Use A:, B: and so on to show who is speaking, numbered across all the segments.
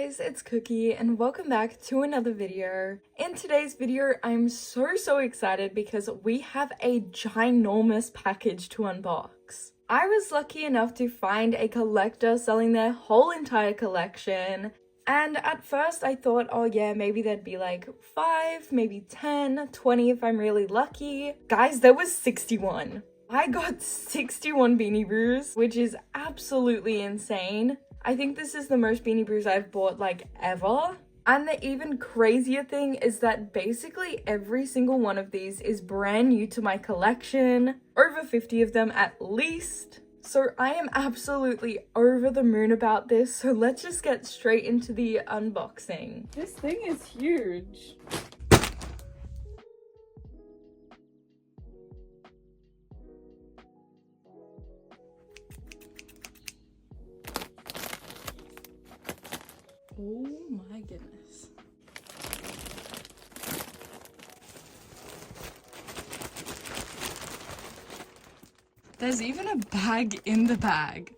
A: guys, it's Cookie and welcome back to another video. In today's video, I'm so excited because we have a ginormous package to unbox. I was lucky enough to find a collector selling their whole entire collection, and at first I thought, oh yeah, maybe there'd be like 5, maybe 10, 20 if I'm really lucky. Guys, there was 61. I got 61 Beanie Brews, which is absolutely insane. I think this is the most Beanie Brews I've bought like ever. And the even crazier thing is that basically every single one of these is brand new to my collection. Over 50 of them at least. So I am absolutely over the moon about this. So let's just get straight into the unboxing. This thing is huge. Oh my goodness. There's even a bag in the bag.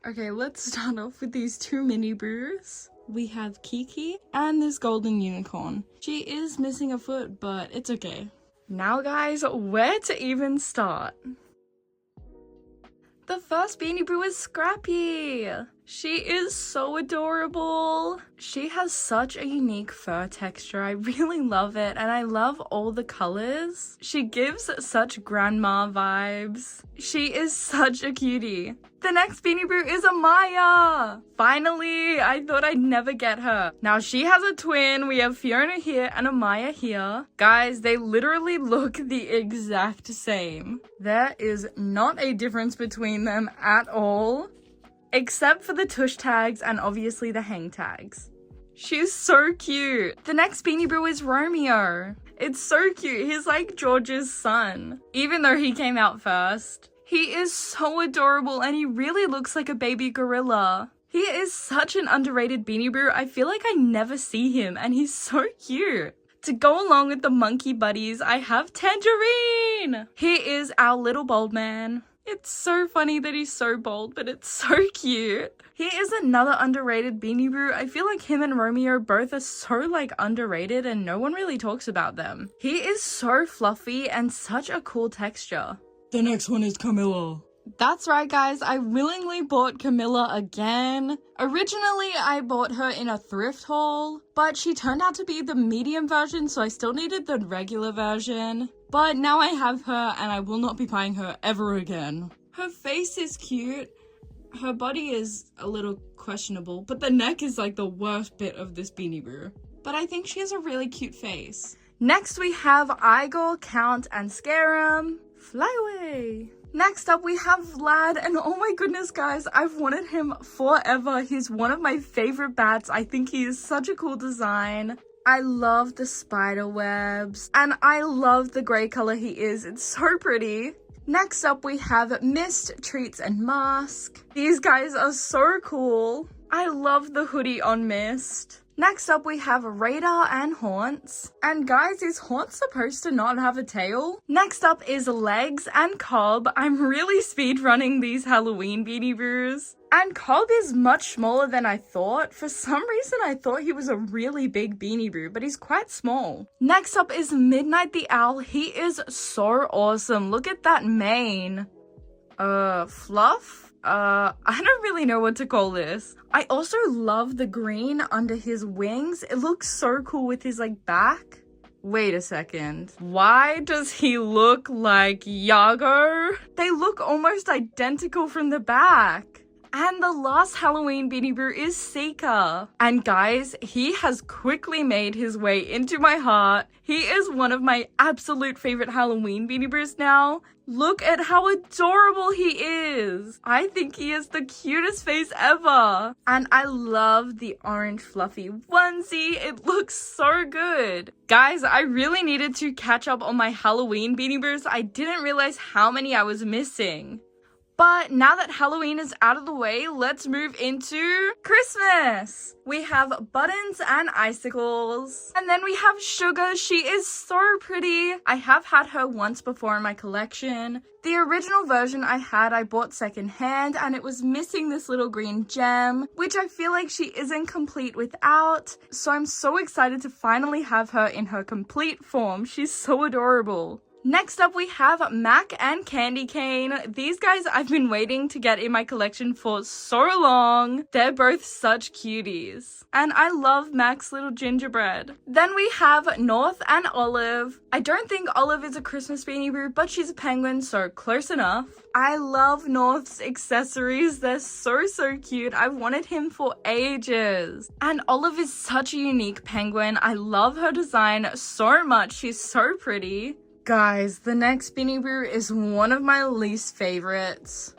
A: Okay, let's start off with these two mini brews. We have Kiki and this golden unicorn. She is missing a foot, but it's okay. Now guys, where to even start? The first Beanie Brew is Scrappy. She is so adorable. She has such a unique fur texture. I really love it, and I love all the colors. She gives such grandma vibes. She is such a cutie. The next Beanie Brew is Amaya. Finally, I thought I'd never get her. Now she has a twin. We have Fiona here and Amaya here. Guys, they literally look the exact same. There is not a difference between them at all, except for the tush tags and obviously the hang tags. She's so cute. The next Beanie Brew is Romeo. It's so cute. He's like George's son, even though he came out first. He is so adorable and he really looks like a baby gorilla. He is such an underrated Beanie Brew. I feel like I never see him and he's so cute. To go along with the monkey buddies, I have Tangerine. He is our little bold man. It's so funny that he's so bold, but it's so cute. He is another underrated Beanie Brew. I feel like him and Romeo both are so like underrated and no one really talks about them. He is so fluffy and such a cool texture. The next one is Camila. That's right guys, I willingly bought Camila again. Originally I bought her in a thrift haul, but she turned out to be the medium version, so I still needed the regular version. But now I have her and I will not be buying her ever again. Her face is cute. Her body is a little questionable, but the neck is like the worst bit of this Beanie Brew. But I think she has a really cute face. Next we have Igor, Count, and Scarum. Fly away. Next up we have Vlad, and oh my goodness guys, I've wanted him forever. He's one of my favorite bats. I think he is such a cool design. I love the spider webs, and I love the grey color he is. It's so pretty. Next up we have Mist, Treats, and Mask. These guys are so cool. I love the hoodie on Mist. Next up we have Radar and Haunts. And guys, is Haunts supposed to not have a tail? Next up is Legs and Cobb. I'm really speedrunning these Halloween Beanie Brews. And Cobb is much smaller than I thought. For some reason I thought he was a really big Beanie Brew, but he's quite small. Next up is Midnight the Owl. He is so awesome. Look at that mane. Fluff? I don't really know what to call this. I also love the green under his wings. It looks so cool with his like back. Wait a second. Why does he look like Yago? They look almost identical from the back. And the last Halloween Beanie Brew is Seeker. And guys, he has quickly made his way into my heart. He is one of my absolute favorite Halloween Beanie Brews now. Look at how adorable he is. I think he has the cutest face ever. And I love the orange fluffy onesie. It looks so good. Guys, I really needed to catch up on my Halloween Beanie Brews. I didn't realize how many I was missing. But now that Halloween is out of the way, let's move into Christmas. We have Buttons and Icicles. And then we have Sugar. She is so pretty. I have had her once before in my collection. The original version I bought secondhand, and it was missing this little green gem, which I feel like she isn't complete without. So I'm so excited to finally have her in her complete form. She's so adorable. Next up, we have Mac and Candy Cane. These guys I've been waiting to get in my collection for so long. They're both such cuties. And I love Mac's little gingerbread. Then we have North and Olive. I don't think Olive is a Christmas Beanie Boo, but she's a penguin, so close enough. I love North's accessories. They're so cute. I've wanted him for ages. And Olive is such a unique penguin. I love her design so much. She's so pretty. Guys, the next Beanie Boo is one of my least favorites.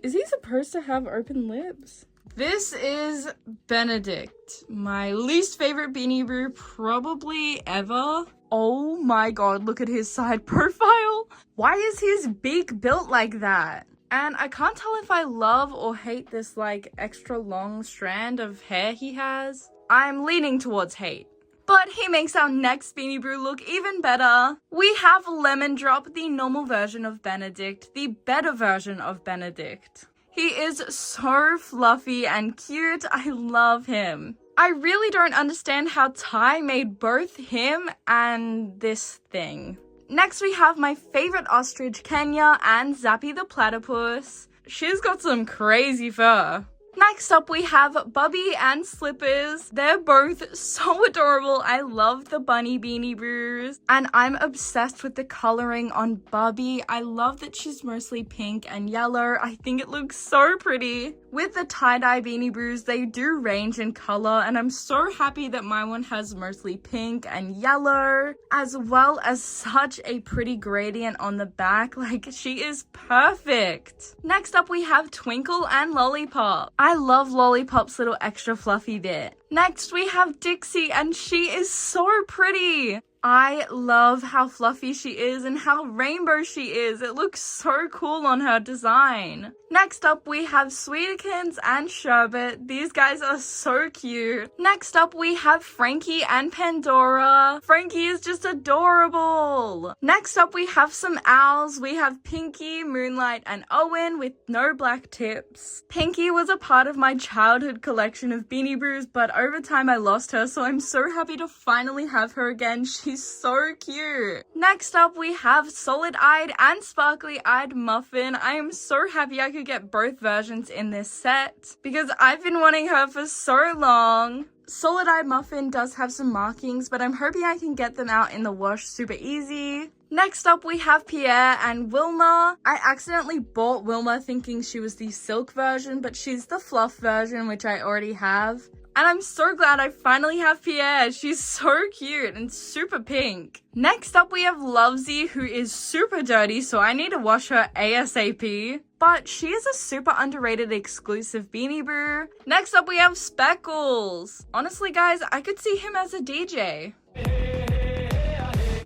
A: Is he supposed to have open lips? This is Benedict. My least favorite Beanie Boo probably ever. Oh my god, look at his side profile. Why is his beak built like that? And I can't tell if I love or hate this like extra long strand of hair he has. I'm leaning towards hate. But he makes our next Beanie Boo look even better. We have Lemon Drop, the normal version of Benedict, the better version of Benedict. He is so fluffy and cute. I love him. I really don't understand how Ty made both him and this thing. Next we have my favorite ostrich, Kenya, and Zappy the platypus. She's got some crazy fur. Next up, we have Bubby and Slippers. They're both so adorable. I love the bunny Beanie Boos. And I'm obsessed with the coloring on Bubby. I love that she's mostly pink and yellow. I think it looks so pretty. With the tie-dye Beanie Boos, they do range in color. And I'm so happy that my one has mostly pink and yellow. As well as such a pretty gradient on the back. Like, she is perfect. Next up, we have Twinkle and Lollipop. I love Lollipop's little extra fluffy bit. Next, we have Dixie, and she is so pretty. I love how fluffy she is and how rainbow she is. It looks so cool on her design. Next up, we have Sweetikins and Sherbet. These guys are so cute. Next up, we have Frankie and Pandora. Frankie is just adorable. Next up, we have some owls. We have Pinky, Moonlight, and Owen with no black tips. Pinky was a part of my childhood collection of Beanie Boos, but over time I lost her, so I'm so happy to finally have her again. She's so cute. Next up, we have Solid-Eyed and Sparkly-Eyed Muffin. I am so happy I could get both versions in this set because I've been wanting her for so long. Solid-Eyed Muffin does have some markings, but I'm hoping I can get them out in the wash super easy. Next up, we have Pierre and Wilma. I accidentally bought Wilma thinking she was the silk version, but she's the fluff version, which I already have. And I'm so glad I finally have Pierre. She's so cute and super pink. Next up, we have Lovezy, who is super dirty, so I need to wash her ASAP. But she is a super underrated exclusive Beanie Boo. Next up, we have Speckles. Honestly, guys, I could see him as a DJ.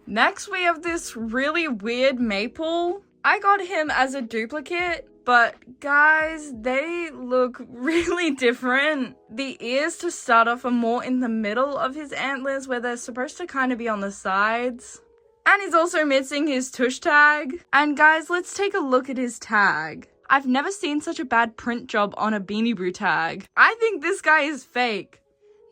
A: Next, we have this really weird Maple. I got him as a duplicate. But guys, they look really different. The ears to start off are more in the middle of his antlers where they're supposed to kind of be on the sides. And he's also missing his tush tag. And guys, let's take a look at his tag. I've never seen such a bad print job on a Beanie Boo tag. I think this guy is fake.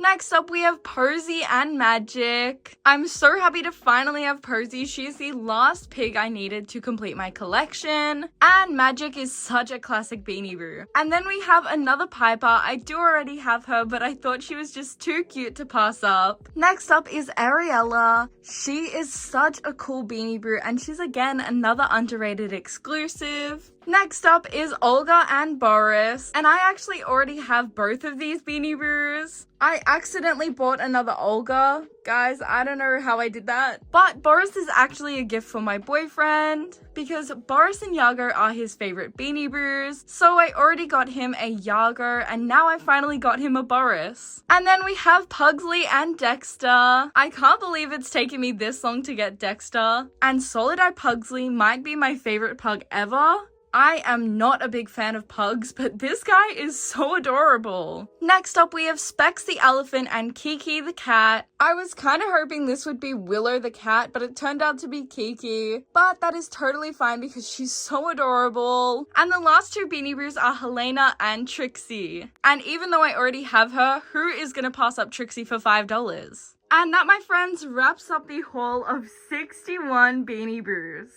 A: Next up, we have Posy and Magic. I'm so happy to finally have Posy. She's the last pig I needed to complete my collection. And Magic is such a classic Beanie Boo. And then we have another Piper. I do already have her, but I thought she was just too cute to pass up. Next up is Ariella. She is such a cool Beanie Boo, and she's again another underrated exclusive. Next up is Olga and Boris, and I actually already have both of these Beanie Boos. I accidentally bought another Olga. Guys, I don't know how I did that. But Boris is actually a gift for my boyfriend because Boris and Yago are his favorite Beanie Boos. So I already got him a Yago and now I finally got him a Boris. And then we have Pugsley and Dexter. I can't believe it's taken me this long to get Dexter. And Solid-Eyed Pugsley might be my favorite pug ever. I am not a big fan of pugs, but this guy is so adorable. Next up, we have Specs the elephant and Kiki the cat. I was kind of hoping this would be Willow the cat, but it turned out to be Kiki. But that is totally fine because she's so adorable. And the last two Beanie Brews are Helena and Trixie. And even though I already have her, who is gonna pass up Trixie for $5? And that, my friends, wraps up the haul of 61 Beanie Brews.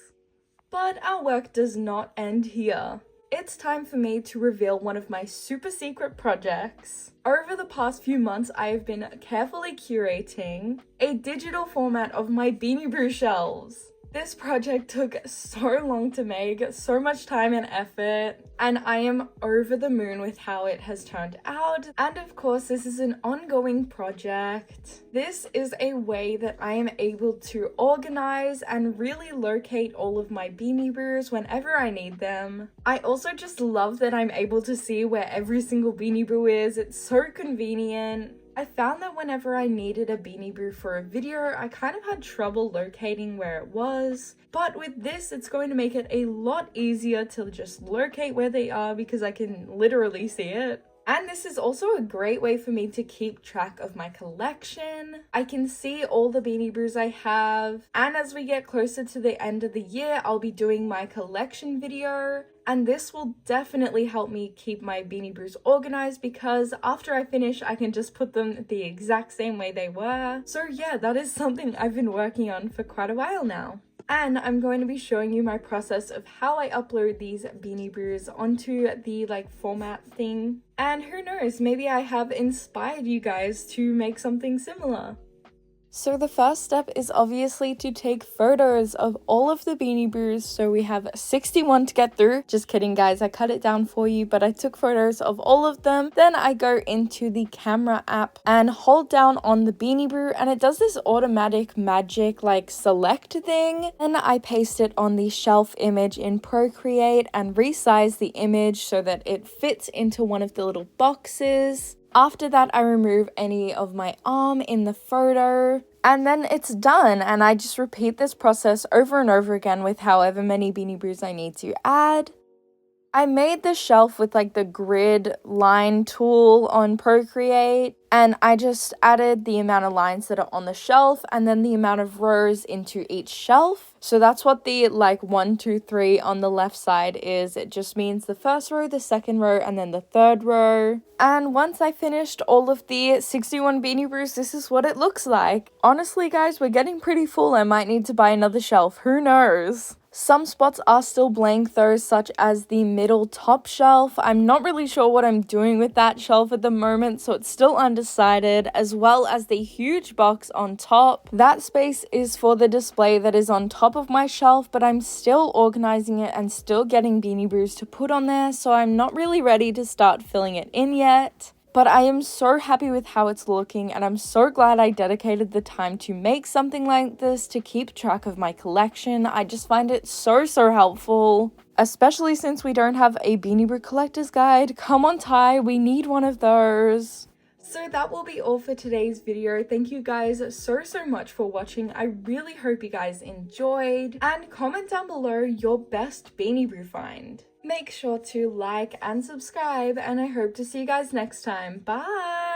A: But our work does not end here. It's time for me to reveal one of my super secret projects. Over the past few months, I have been carefully curating a digital format of my Beanie Brew shelves. This project took so long to make, so much time and effort, and I am over the moon with how it has turned out. And of course, this is an ongoing project. This is a way that I am able to organize and really locate all of my Beanie Brews whenever I need them. I also just love that I'm able to see where every single Beanie Brew is. It's so convenient. I found that whenever I needed a Beanie Brew for a video, I kind of had trouble locating where it was. But with this, it's going to make it a lot easier to just locate where they are because I can literally see it. And this is also a great way for me to keep track of my collection. I can see all the Beanie Brews I have. And as we get closer to the end of the year, I'll be doing my collection video. And this will definitely help me keep my Beanie Brews organized because after I finish, I can just put them the exact same way they were. So yeah, that is something I've been working on for quite a while now. And I'm going to be showing you my process of how I upload these Beanie Brews onto the format thing. And who knows, maybe I have inspired you guys to make something similar. So the first step is obviously to take photos of all of the Beanie Brews. So we have 61 to get through. Just kidding, guys, I cut it down for you, but I took photos of all of them. Then I go into the camera app and hold down on the Beanie Brew and it does this automatic magic select thing. Then I paste it on the shelf image in Procreate and resize the image so that it fits into one of the little boxes. After that, I remove any of my arm in the photo and then it's done. And I just repeat this process over and over again with however many Beanie Brews I need to add. I made the shelf with the grid line tool on Procreate and I just added the amount of lines that are on the shelf and then the amount of rows into each shelf. So that's what the 1, 2, 3 on the left side is. It just means the first row, the second row, and then the third row. And once I finished all of the 61 Beanie Brews, this is what it looks like. Honestly, guys, we're getting pretty full. I might need to buy another shelf. Who knows? Some spots are still blank though, such as the middle top shelf. I'm not really sure what I'm doing with that shelf at the moment, so it's still undecided, as well as the huge box on top. That space is for the display that is on top of my shelf, but I'm still organizing it and still getting Beanie Brews to put on there, so I'm not really ready to start filling it in yet. But I am so happy with how it's looking and I'm so glad I dedicated the time to make something like this to keep track of my collection. I just find it so helpful, especially since we don't have a Beanie Brew collector's guide. Come on, Ty, we need one of those. So that will be all for today's video. Thank you guys so much for watching. I really hope you guys enjoyed. And comment down below your best Beanie Brew find. Make sure to like and subscribe, and I hope to see you guys next time. Bye!